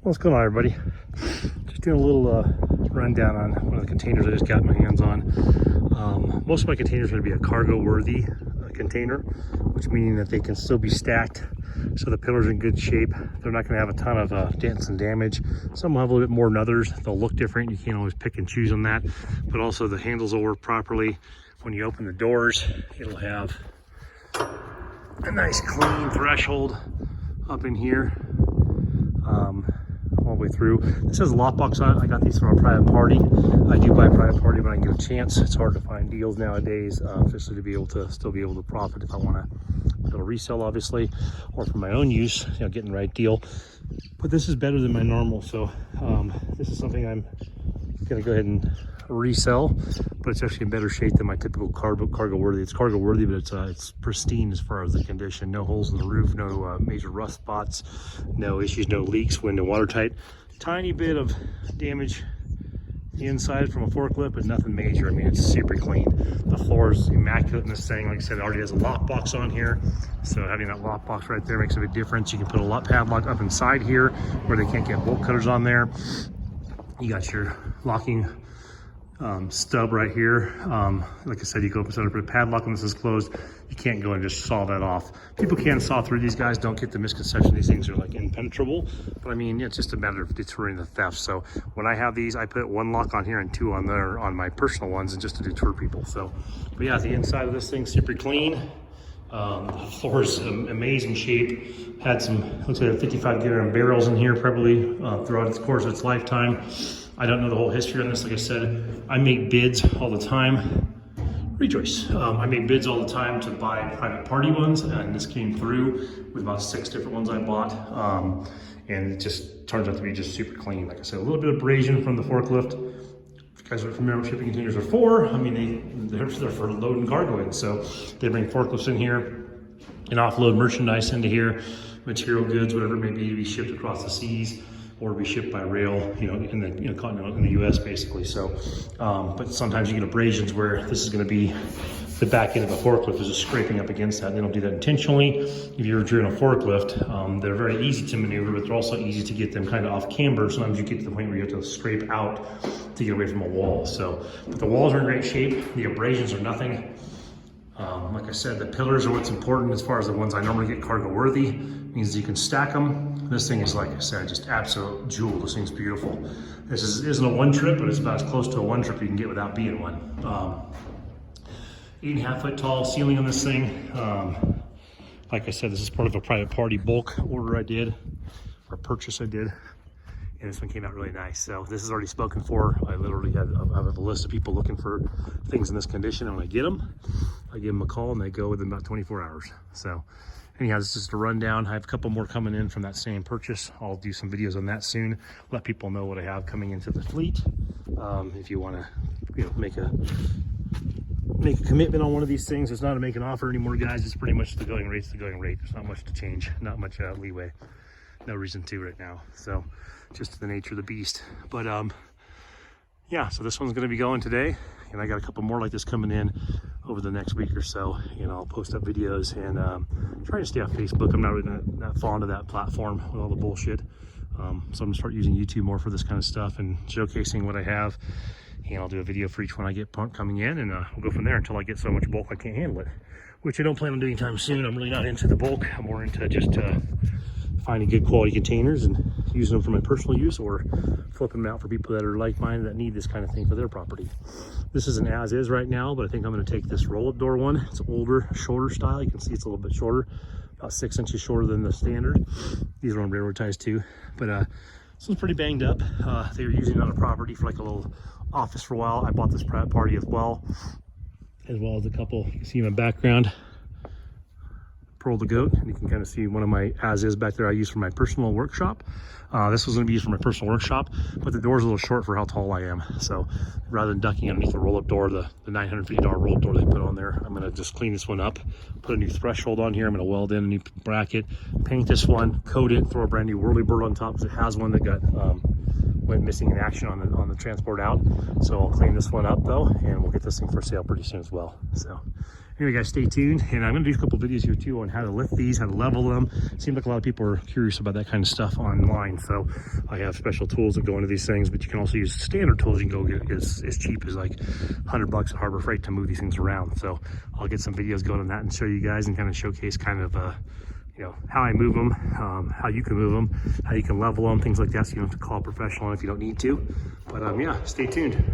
What's going on, everybody? Just doing a little rundown on one of the containers I just got my hands on. Most of my containers are going to be a cargo worthy container, which meaning that they can still be stacked, so the pillars are in good shape. They're not going to have a ton of dents and damage. Some will have a little bit more than others. They'll look different. You can't always pick and choose on that, but also the handles will work properly. When you open the doors, it'll have a nice clean threshold up in here. All the way through. This has a lockbox on it. I got these from a private party. I do buy private party when I get a chance. It's hard to find deals nowadays, especially to be able to still be able to profit if I want to go to resell, obviously, or for my own use, getting the right deal. But this is better than my normal, so this is something I'm gonna go ahead and resell, but it's actually in better shape than my typical cargo worthy. It's cargo worthy, but it's pristine as far as the condition. No holes in the roof, no major rust spots, no issues, no leaks, wind and watertight. Tiny bit of damage inside from a forklift, but nothing major. I mean, it's super clean. The floor is immaculate in this thing. Like I said, it already has a lockbox on here, so having that lockbox right there makes a big difference. You can put a lock padlock up inside here where they can't get bolt cutters on there. You got your locking stub right here. Like I said, you go up and set up a padlock when this is closed. You can't go and just saw that off. People can saw through these guys. Don't get the misconception these things are like impenetrable, but I mean, it's just a matter of deterring the theft. So when I have these, I put one lock on here and two on there on my personal ones, and just to deter people. So, but yeah, the inside of this thing's super clean. The floor is amazing shape. Had some, looks like 55 gallon barrels in here probably throughout the course of its lifetime. I don't know the whole history on this. Like I said, I make bids all the time. Rejoice. I make bids all the time to buy private party ones, and this came through with about 6 different ones I bought. And it just turns out to be just super clean. Like I said, a little bit of abrasion from the forklift. If you guys are familiar with shipping containers are for, I mean, they're for loading cargo in. So they bring forklifts in here and offload merchandise into here, material goods, whatever it may be, to be shipped across the seas or be shipped by rail, in the continental, in the U.S. basically. So, but sometimes you get abrasions where this is going to be the back end of a forklift is just scraping up against that. They don't do that intentionally. If you're doing a forklift, they're very easy to maneuver, but they're also easy to get them kind of off camber. Sometimes you get to the point where you have to scrape out to get away from a wall. So, but the walls are in great shape. The abrasions are nothing. Like I said, the pillars are what's important as far as the ones I normally get cargo worthy. Means you can stack them. This thing is, like I said, just absolute jewel. This thing's beautiful. This isn't a one trip, but it's about as close to a one trip you can get without being one. 8.5 foot tall ceiling on this thing. Like I said, this is part of a private party bulk order I did, or purchase I did. And this one came out really nice. So this is already spoken for. I literally have a list of people looking for things in this condition, and when I get them, I give them a call and they go within about 24 hours. So anyhow, this is just a rundown. I have a couple more coming in from that same purchase. I'll do some videos on that soon. Let people know what I have coming into the fleet. If you want to, make a commitment on one of these things, it's not to make an offer anymore, guys. It's pretty much the going rate's the going rate. There's not much to change, not much leeway. No reason to right now. So just the nature of the beast. But yeah, so this one's going to be going today, and I got a couple more like this coming in over the next week or so, and I'll post up videos and try to stay off Facebook. I'm not really that fond of that platform with all the bullshit. So I'm gonna start using YouTube more for this kind of stuff and showcasing what I have, and I'll do a video for each one I get coming in, and we'll go from there until I get so much bulk I can't handle it, which I don't plan on doing anytime soon. I'm really not into the bulk. I'm more into just finding good quality containers and using them for my personal use, or flipping them out for people that are like-minded that need this kind of thing for their property. This is an as-is right now, but I think I'm going to take this roll-up door one. It's older, shorter style. You can see it's a little bit shorter, about 6 inches shorter than the standard. These are on railroad ties too, but this one's pretty banged up. They were using it on a property for like a little office for a while. I bought this private party as well as a couple. You can see in the background, Pearl the goat, and you can kind of see one of my as-is back there I use for my personal workshop. This was going to be used for my personal workshop, but the door's a little short for how tall I am. So rather than ducking underneath the roll-up door, the $950 roll-up door they put on there, I'm going to just clean this one up, put a new threshold on here. I'm going to weld in a new bracket, paint this one, coat it, throw a brand new whirlybird on top, because it has one that got went missing in action on the transport out. So I'll clean this one up though, and we'll get this thing for sale pretty soon as well. So Anyway, guys, stay tuned. And I'm going to do a couple videos here too on how to lift these, how to level them. Seems like a lot of people are curious about that kind of stuff online. So I have special tools that go into these things, but you can also use standard tools. You can go get as cheap as like $100 at Harbor Freight to move these things around. So I'll get some videos going on that and show you guys and kind of showcase kind of, you know, how I move them, how you can move them, how you can level them, things like that. So you don't have to call a professional if you don't need to. But yeah, stay tuned.